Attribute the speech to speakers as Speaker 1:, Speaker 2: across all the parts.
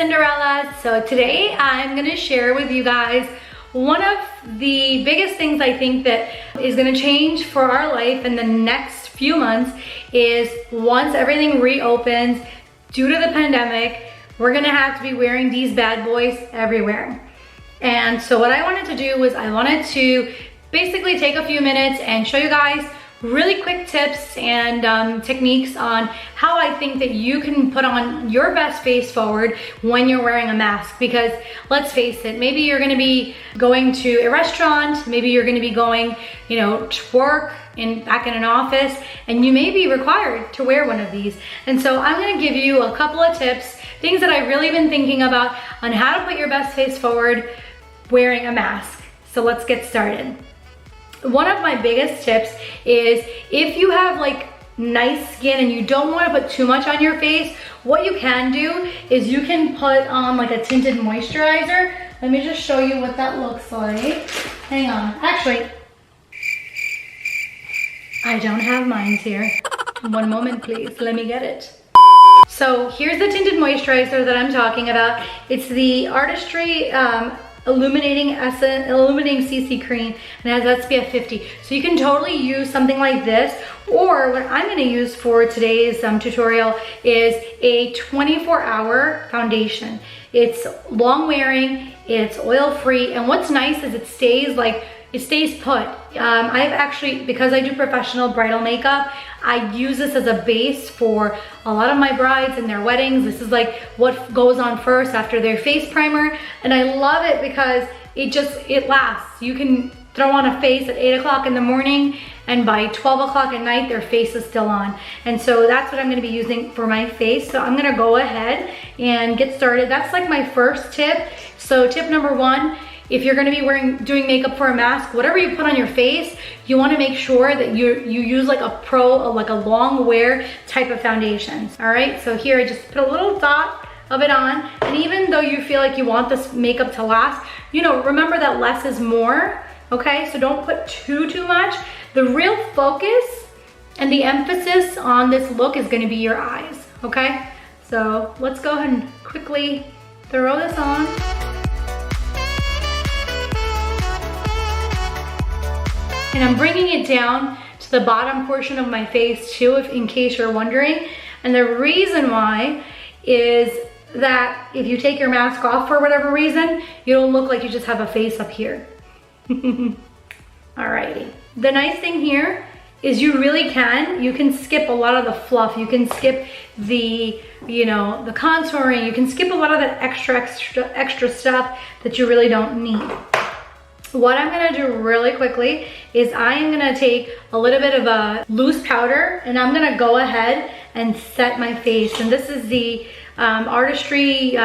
Speaker 1: Cinderella. So today I'm gonna share with you guys one of the biggest things I think that is gonna change for our life in the next few months is once everything reopens due to the pandemic, we're gonna have to be wearing these bad boys everywhere. And so what I wanted to do was I wanted to basically take a few minutes and show you guys really quick tips and techniques on how I think that you can put on your best face forward when you're wearing a mask. Because let's face it, maybe you're gonna be going to a restaurant, maybe you're gonna be going, you know, to work back in an office, and you may be required to wear one of these. And so I'm gonna give you a couple of tips, things that I've really been thinking about on how to put your best face forward wearing a mask. So let's get started. One of my biggest tips is if you have like nice skin and you don't want to put too much on your face, what you can do is you can put on like a tinted moisturizer. Let me just show you what that looks like. Hang on. Actually, I don't have mine here. One moment, please. Let me get it. So here's the tinted moisturizer that I'm talking about. It's the ARTISTRY illuminating CC cream, and it has SPF 50. So you can totally use something like this, or what I'm gonna use for today's tutorial is a 24-hour foundation. It's long wearing, it's oil free, and what's nice is it stays put. I've actually, because I do professional bridal makeup, I use this as a base for a lot of my brides and their weddings. This is like what goes on first after their face primer. And I love it because it lasts. You can throw on a face at 8 o'clock in the morning, and by 12 o'clock at night, their face is still on. And so that's what I'm gonna be using for my face. So I'm gonna go ahead and get started. That's like my first tip. So tip number one, if you're gonna be doing makeup for a mask, whatever you put on your face, you wanna make sure that you use like a long wear type of foundations, all right? So here I just put a little dot of it on, and even though you feel like you want this makeup to last, you know, remember that less is more, okay? So don't put too much. The real focus and the emphasis on this look is gonna be your eyes, okay? So let's go ahead and quickly throw this on. And I'm bringing it down to the bottom portion of my face too, in case you're wondering. And the reason why is that if you take your mask off for whatever reason, you don't look like you just have a face up here. Alrighty. The nice thing here is you can skip a lot of the fluff. You can skip the, you know, the contouring. You can skip a lot of that extra stuff that you really don't need. What I'm gonna do really quickly is I am gonna take a little bit of a loose powder, and I'm gonna go ahead and set my face. And this is the ARTISTRY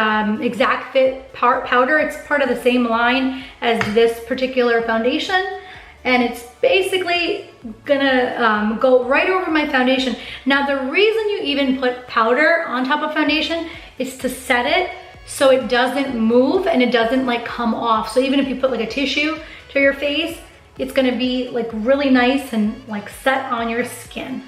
Speaker 1: Exact Fit powder. It's part of the same line as this particular foundation. And it's basically gonna go right over my foundation. Now, the reason you even put powder on top of foundation is to set it so it doesn't move and it doesn't like come off. So even if you put like a tissue to your face, it's gonna be like really nice and like set on your skin.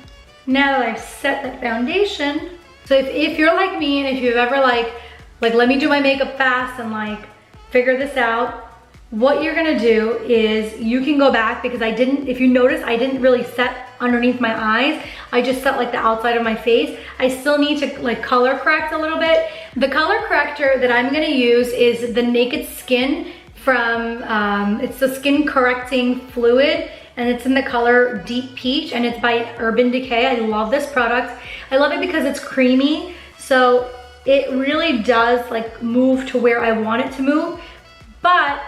Speaker 1: Now that I've set that foundation, so if you're like me and if you've ever like let me do my makeup fast and like figure this out, what you're gonna do is you can go back, because if you notice, I didn't really set underneath my eyes. I just set like the outside of my face. I still need to like color correct a little bit. The color corrector that I'm gonna use is the Naked Skin from, it's the skin correcting fluid, and it's in the color Deep Peach, and it's by Urban Decay. I love this product. I love it because it's creamy, so it really does like move to where I want it to move, but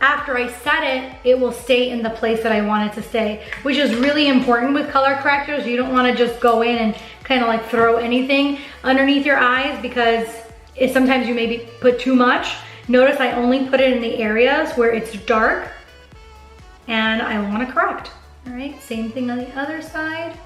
Speaker 1: after I set it, it will stay in the place that I want it to stay, which is really important with color correctors. You don't want to just go in and kind of like throw anything underneath your eyes, because sometimes you maybe put too much. Notice I only put it in the areas where it's dark and I want to correct. All right, same thing on the other side.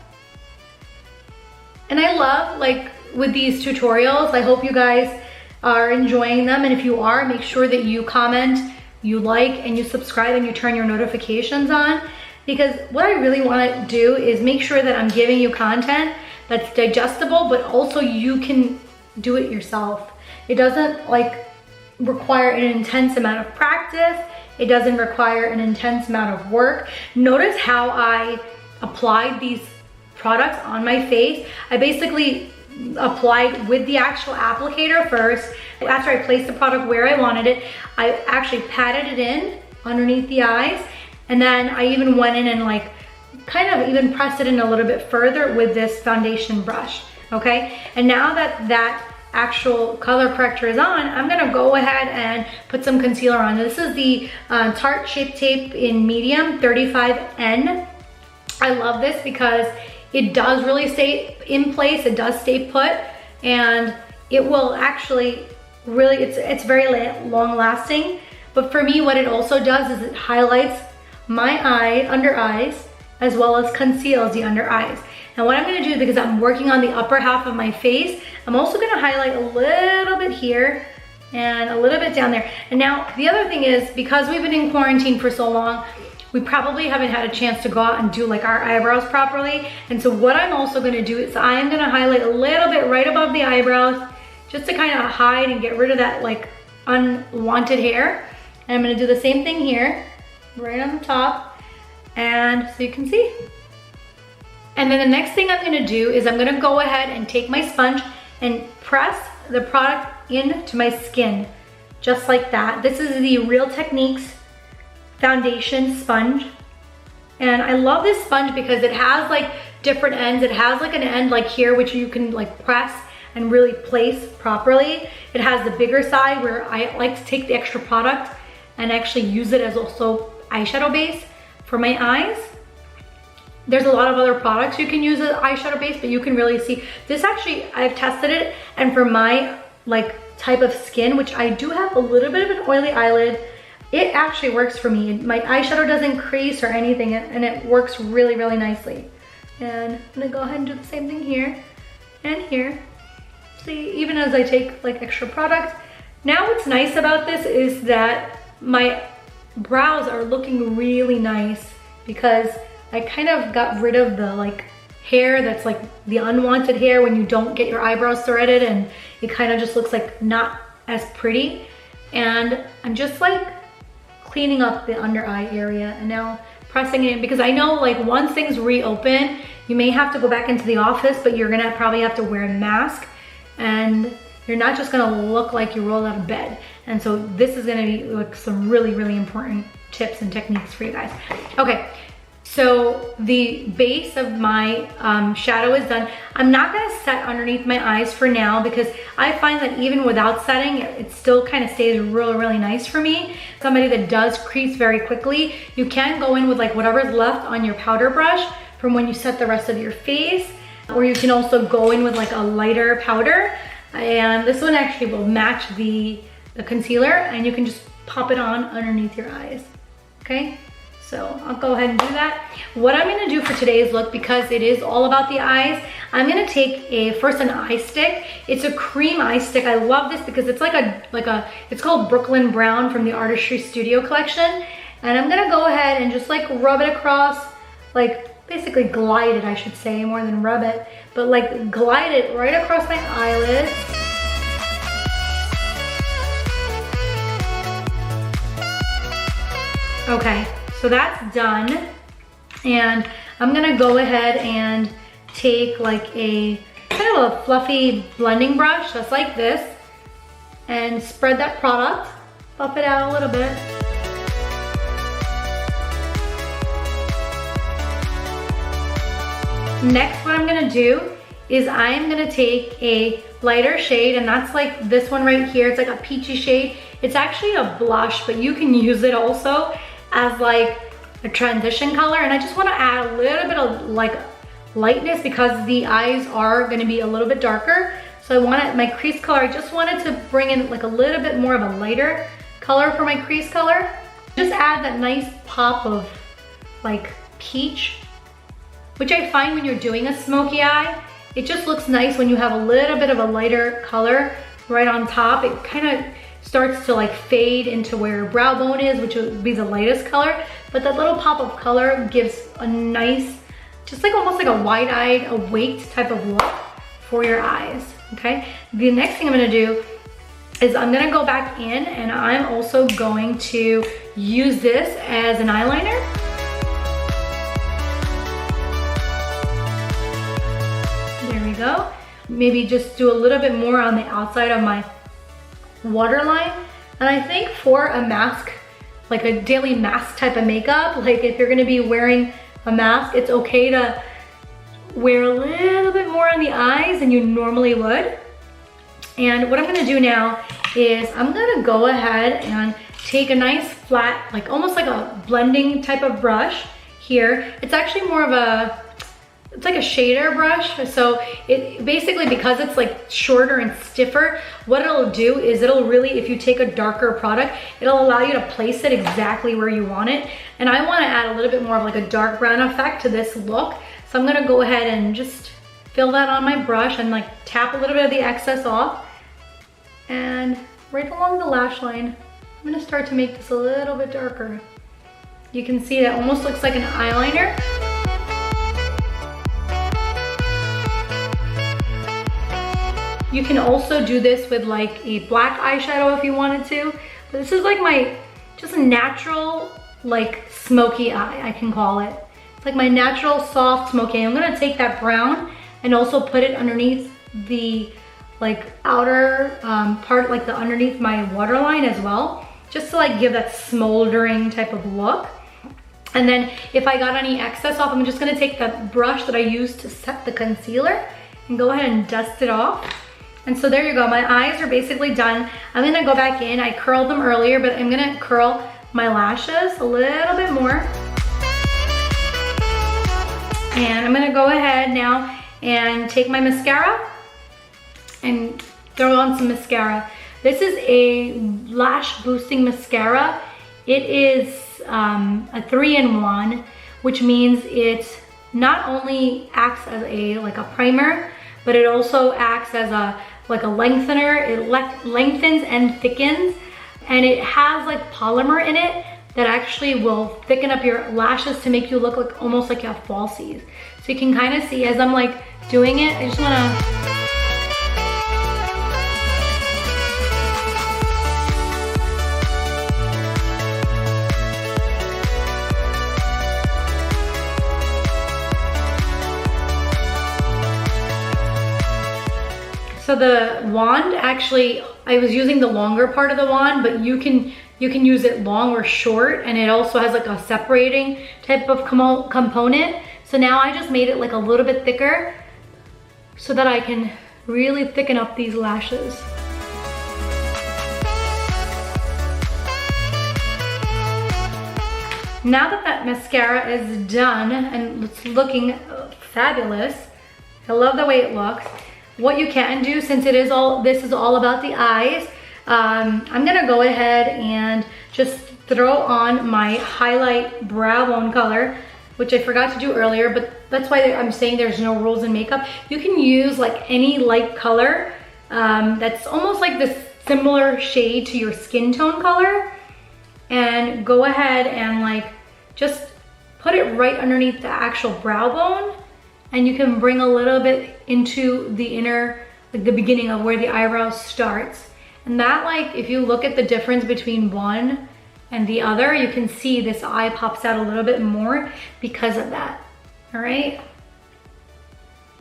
Speaker 1: And I love, like, with these tutorials, I hope you guys are enjoying them. And if you are, make sure that you comment, you like, and you subscribe, and you turn your notifications on, because what I really want to do is make sure that I'm giving you content that's digestible, but also you can do it yourself. It doesn't like require an intense amount of practice. It doesn't require an intense amount of work. Notice how I applied these products on my face. I basically applied with the actual applicator first. After I placed the product where I wanted it, I actually patted it in underneath the eyes, and then I even went in and like kind of even pressed it in a little bit further with this foundation brush, okay? And now that that actual color corrector is on, I'm gonna go ahead and put some concealer on. This is the Tarte Shape Tape in medium 35N. I love this because it does really stay in place, it does stay put, and it will actually really, it's very long lasting. But for me, what it also does is it highlights my under eyes as well as conceals the under eyes. Now what I'm gonna do, because I'm working on the upper half of my face, I'm also gonna highlight a little bit here and a little bit down there. And now the other thing is, because we've been in quarantine for so long, we probably haven't had a chance to go out and do like our eyebrows properly. And so what I'm also gonna do is I'm gonna highlight a little bit right above the eyebrows, just to kind of hide and get rid of that like unwanted hair. And I'm gonna do the same thing here, right on the top, and so you can see. And then the next thing I'm gonna do is I'm gonna go ahead and take my sponge and press the product into my skin, just like that. This is the Real Techniques foundation sponge. And I love this sponge because it has like different ends. It has like an end like here, which you can like press and really place properly. It has the bigger side where I like to take the extra product and actually use it as also eyeshadow base for my eyes. There's a lot of other products you can use as eyeshadow base, but you can really see this. Actually, I've tested it, and for my like type of skin, which I do have a little bit of an oily eyelid, it actually works for me. My eyeshadow doesn't crease or anything, and it works really, really nicely. And I'm gonna go ahead and do the same thing here and here. See, even as I take like extra product. Now what's nice about this is that my brows are looking really nice because I kind of got rid of the like hair that's like the unwanted hair when you don't get your eyebrows threaded, and it kind of just looks like not as pretty. And I'm just like cleaning up the under eye area and now pressing it in, because I know like once things reopen, you may have to go back into the office, but you're gonna probably have to wear a mask, and you're not just gonna look like you rolled out of bed. And so this is gonna be like some really, really important tips and techniques for you guys. Okay, so the base of my shadow is done. I'm not gonna set underneath my eyes for now because I find that even without setting, it still kind of stays really, really nice for me. Somebody that does crease very quickly, you can go in with like whatever's left on your powder brush from when you set the rest of your face, or you can also go in with like a lighter powder. And this one actually will match the concealer, and you can just pop it on underneath your eyes, okay? So I'll go ahead and do that. What I'm gonna do for today's look, because it is all about the eyes, I'm gonna take first an eye stick. It's a cream eye stick. I love this because it's it's called Brooklyn Brown from the Artistry Studio collection. And I'm gonna go ahead and just like rub it across, like basically glide it, I should say, more than rub it, but like glide it right across my eyelids. Okay. So that's done, and I'm gonna go ahead and take like a kind of a fluffy blending brush, just like this, and spread that product, buff it out a little bit. Next, what I'm gonna do is I'm gonna take a lighter shade, and that's like this one right here. It's like a peachy shade. It's actually a blush, but you can use it also as like a transition color. And I just want to add a little bit of like lightness because the eyes are going to be a little bit darker. So I wanted my crease color, I just wanted to bring in like a little bit more of a lighter color for my crease color. Just add that nice pop of like peach, which I find when you're doing a smoky eye, it just looks nice when you have a little bit of a lighter color right on top. It kind of starts to like fade into where brow bone is, which would be the lightest color, but that little pop of color gives a nice, just like almost like a wide-eyed, awake type of look for your eyes. okay? The next thing I'm gonna do is I'm gonna go back in and I'm also going to use this as an eyeliner. There we go. Maybe just do a little bit more on the outside of my waterline. And I think for a mask, like a daily mask type of makeup, like if you're gonna be wearing a mask, it's okay to wear a little bit more on the eyes than you normally would. And what I'm gonna do now is I'm gonna go ahead and take a nice flat, like almost like a blending type of brush here. It's actually more of a, it's like a shader brush. So it basically, because it's like shorter and stiffer, what it'll do is it'll really, if you take a darker product, it'll allow you to place it exactly where you want it. And I wanna add a little bit more of like a dark brown effect to this look. So I'm gonna go ahead and just fill that on my brush and like tap a little bit of the excess off. And right along the lash line, I'm gonna start to make this a little bit darker. You can see that almost looks like an eyeliner. You can also do this with like a black eyeshadow if you wanted to. But this is like my, just a natural, like smoky eye, I can call it. It's like my natural soft smoky. I'm gonna take that brown and also put it underneath the like outer part, like the underneath my waterline as well, just to like give that smoldering type of look. And then if I got any excess off, I'm just gonna take the brush that I used to set the concealer and go ahead and dust it off. And so there you go, my eyes are basically done. I'm gonna go back in, I curled them earlier, but I'm gonna curl my lashes a little bit more. And I'm gonna go ahead now and take my mascara and throw on some mascara. This is a lash boosting mascara. It is a 3-in-1, which means it not only acts as a like a primer, but it also acts as a like a lengthener. It lengthens and thickens, and it has like polymer in it that actually will thicken up your lashes to make you look like almost like you have falsies. So you can kind of see as I'm like doing it, I just wanna So the wand, actually, I was using the longer part of the wand, but you can use it long or short, and it also has like a separating type of component. So now I just made it like a little bit thicker so that I can really thicken up these lashes. Now that that mascara is done and it's looking fabulous, I love the way it looks. What you can do, since this is all about the eyes, I'm gonna go ahead and just throw on my highlight brow bone color, which I forgot to do earlier, but that's why I'm saying there's no rules in makeup. You can use like any light color that's almost like this similar shade to your skin tone color, and go ahead and like just put it right underneath the actual brow bone. And you can bring a little bit into the inner, like the beginning of where the eyebrow starts. And that, like, if you look at the difference between one and the other, you can see this eye pops out a little bit more because of that, all right?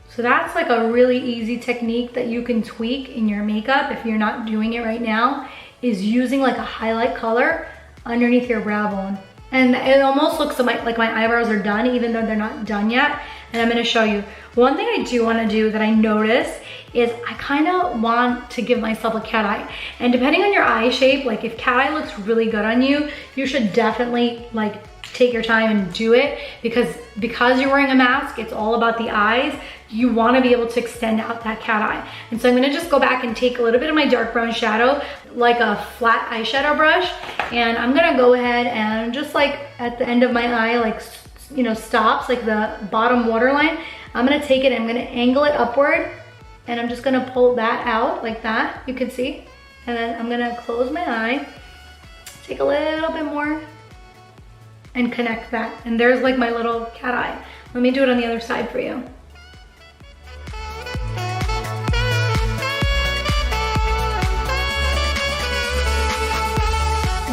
Speaker 1: So that's like a really easy technique that you can tweak in your makeup if you're not doing it right now, is using like a highlight color underneath your brow bone. And it almost looks like my eyebrows are done, even though they're not done yet. And I'm gonna show you. One thing I do wanna do that I noticed is I kinda want to give myself a cat eye. And depending on your eye shape, like if cat eye looks really good on you, you should definitely like take your time and do it, because you're wearing a mask, it's all about the eyes. You wanna be able to extend out that cat eye. And so I'm gonna just go back and take a little bit of my dark brown shadow, like a flat eyeshadow brush, and I'm gonna go ahead and just like at the end of my eye, like, you know, stops, like the bottom waterline, I'm gonna take it and I'm gonna angle it upward, and I'm just gonna pull that out like that, you can see. And then I'm gonna close my eye, take a little bit more, and connect that. And there's like my little cat eye. Let me do it on the other side for you.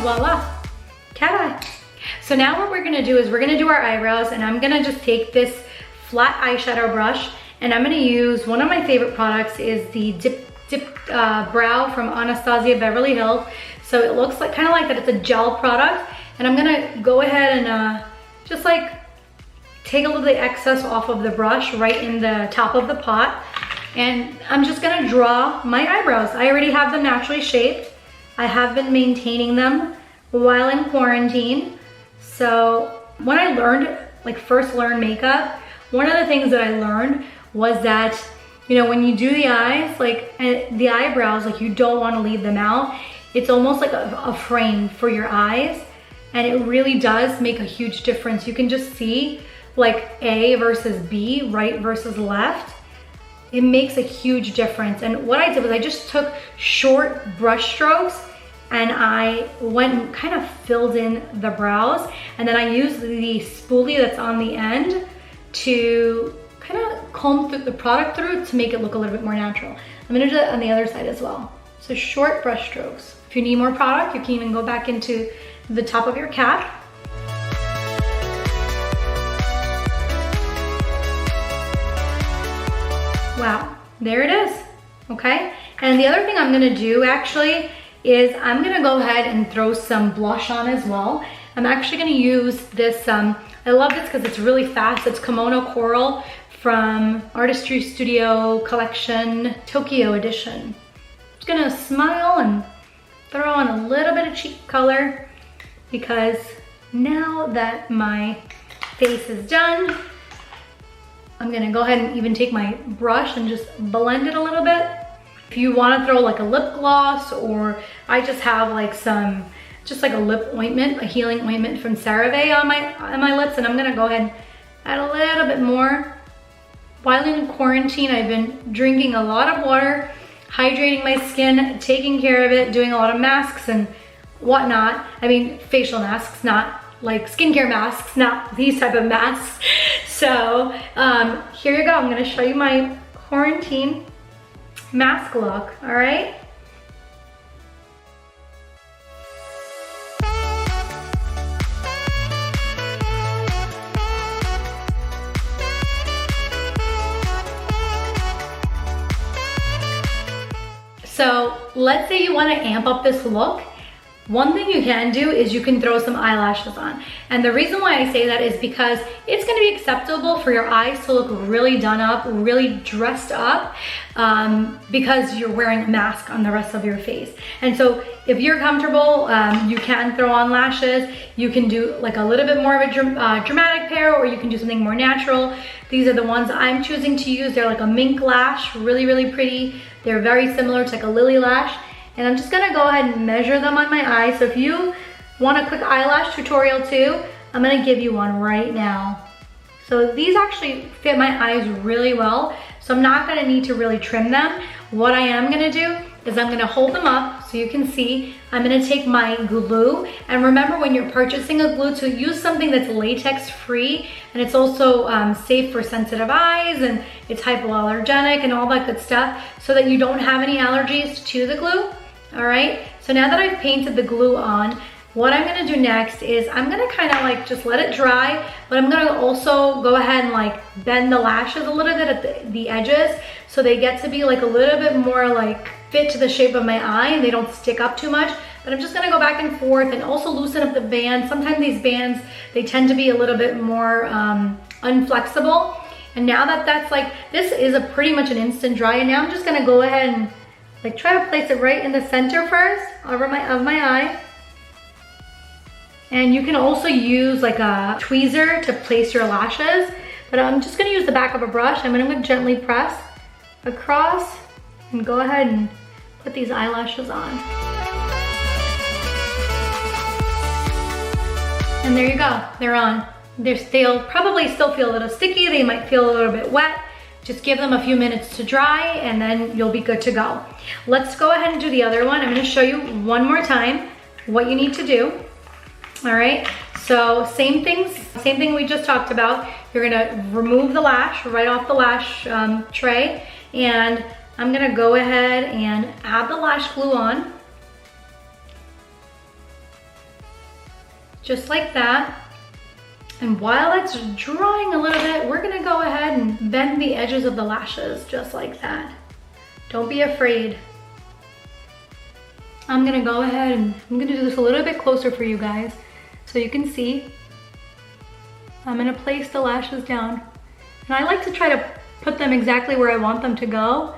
Speaker 1: voila, cat eye. So now what we're gonna do is we're gonna do our eyebrows, and I'm gonna just take this flat eyeshadow brush, and I'm gonna use one of my favorite products is the Dip Brow from Anastasia Beverly Hills. So it looks like kind of like that it's a gel product, and I'm gonna go ahead and just like take a little bit of excess off of the brush right in the top of the pot, and I'm just gonna draw my eyebrows. I already have them naturally shaped. I have been maintaining them while in quarantine. So when I learned, like first learned makeup, one of the things that I learned was that, you know, when you do the eyes, like the eyebrows, like you don't want to leave them out. It's almost like a frame for your eyes, and it really does make a huge difference. You can just see like A versus B, right versus left. It makes a huge difference. And what I did was I just took short brush strokes and I went and kind of filled in the brows, and then I used the spoolie that's on the end to kind of comb through the product through to make it look a little bit more natural. I'm gonna do that on the other side as well. So short brush strokes. If you need more product, you can even go back into the top of your cap. Wow, there it is, okay? And the other thing I'm gonna do actually is I'm gonna go ahead and throw some blush on as well. I'm actually gonna use this, I love this because it's really fast. It's Kimono Coral from Artistry Studio Collection Tokyo Edition. Just gonna smile and throw on a little bit of cheek color, because now that my face is done, I'm gonna go ahead and even take my brush and just blend it a little bit. If you wanna throw like a lip gloss, or I just have like some, just like a lip ointment, a healing ointment from CeraVe on my lips, and I'm gonna go ahead and add a little bit more. While in quarantine, I've been drinking a lot of water, hydrating my skin, taking care of it, doing a lot of masks and whatnot. I mean, facial masks, not like skincare masks, not these type of masks. So here you go. I'm gonna show you my quarantine mask look, all right? So let's say you want to amp up this look. One thing you can do is you can throw some eyelashes on. And the reason why I say that is because it's going to be acceptable for your eyes to look really done up, really dressed up, because you're wearing a mask on the rest of your face. And so if you're comfortable, you can throw on lashes. You can do like a little bit more of a dramatic pair, or you can do something more natural. These are the ones I'm choosing to use. They're like a mink lash, really, really pretty. They're very similar to like a lily lash. And I'm just gonna go ahead and measure them on my eyes. So if you want a quick eyelash tutorial too, I'm gonna give you one right now. So these actually fit my eyes really well, so I'm not gonna need to really trim them. What I am gonna do is I'm gonna hold them up so you can see. I'm gonna take my glue, and remember when you're purchasing a glue to use something that's latex free, and it's also safe for sensitive eyes, and it's hypoallergenic and all that good stuff, so that you don't have any allergies to the glue. All right, so now that I've painted the glue on, what I'm gonna do next is I'm gonna kind of like just let it dry, but I'm gonna also go ahead and like bend the lashes a little bit at the edges, so they get to be like a little bit more like fit to the shape of my eye, and they don't stick up too much. But I'm just gonna go back and forth and also loosen up the band. Sometimes these bands, they tend to be a little bit more unflexible. And now that that's like, this is a pretty much an instant dry, and now I'm just gonna go ahead and like try to place it right in the center first of my eye. And you can also use like a tweezer to place your lashes, but I'm just gonna use the back of a brush. I'm gonna gently press across and go ahead and put these eyelashes on. And there you go, they're on. They'll probably still feel a little sticky, they might feel a little bit wet. Just give them a few minutes to dry, and then you'll be good to go. Let's go ahead and do the other one. I'm gonna show you one more time what you need to do. All right, so same thing we just talked about. You're gonna remove the lash right off the lash tray, and I'm gonna go ahead and add the lash glue on. just like that. And while it's drying a little bit, we're gonna go ahead and bend the edges of the lashes just like that. Don't be afraid. I'm gonna go ahead and I'm gonna do this a little bit closer for you guys so you can see. I'm gonna place the lashes down. And I like to try to put them exactly where I want them to go.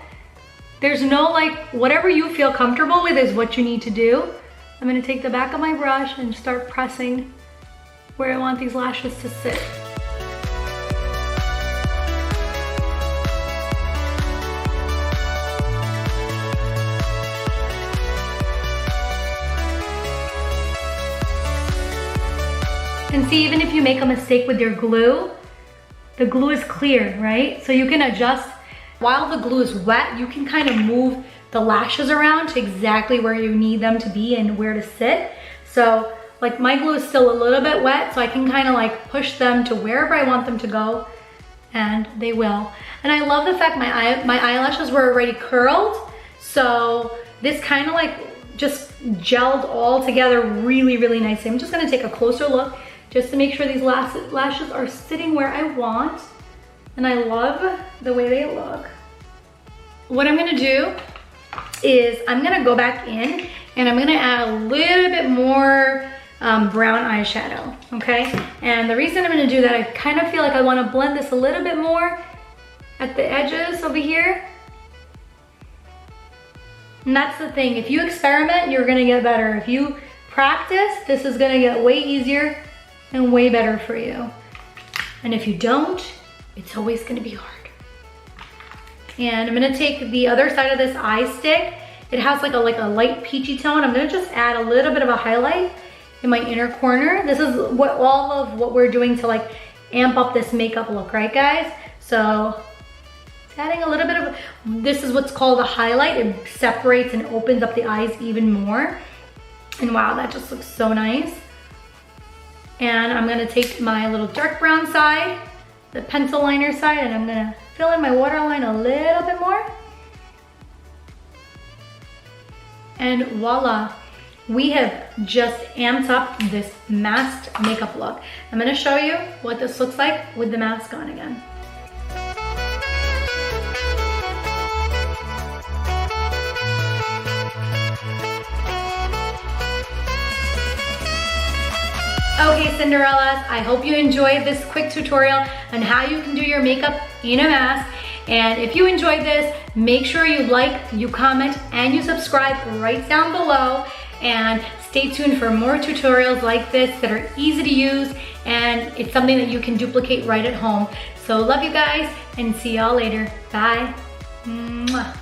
Speaker 1: There's no like, whatever you feel comfortable with is what you need to do. I'm gonna take the back of my brush and start pressing where I want these lashes to sit. And see, even if you make a mistake with your glue, the glue is clear, right? So you can adjust. While the glue is wet, you can kind of move the lashes around to exactly where you need them to be and where to sit. So like my glue is still a little bit wet, so I can kind of like push them to wherever I want them to go, and they will. And I love the fact my eyelashes were already curled, so this kind of like just gelled all together really, really nicely. I'm just gonna take a closer look just to make sure these lashes are sitting where I want. And I love the way they look. What I'm gonna do is I'm gonna go back in and I'm gonna add a little bit more brown eyeshadow, okay? And the reason I'm gonna do that, I kind of feel like I wanna blend this a little bit more at the edges over here. And that's the thing, if you experiment, you're gonna get better. If you practice, this is gonna get way easier and way better for you. And if you don't, it's always gonna be hard. And I'm gonna take the other side of this eye stick. It has like a light peachy tone. I'm gonna just add a little bit of a highlight in my inner corner. This is what all of what we're doing to like amp up this makeup look, right guys? So it's adding a little bit of, this is what's called a highlight. It separates and opens up the eyes even more. And wow, that just looks so nice. And I'm gonna take my little dark brown side, the pencil liner side, and I'm gonna fill in my waterline a little bit more. And voila, we have just amped up this masked makeup look. I'm gonna show you what this looks like with the mask on again. Okay, Cinderellas, I hope you enjoyed this quick tutorial on how you can do your makeup in a mask. And if you enjoyed this, make sure you like, you comment, and you subscribe right down below. And stay tuned for more tutorials like this that are easy to use, and it's something that you can duplicate right at home. So love you guys, and see y'all later. Bye. Mwah.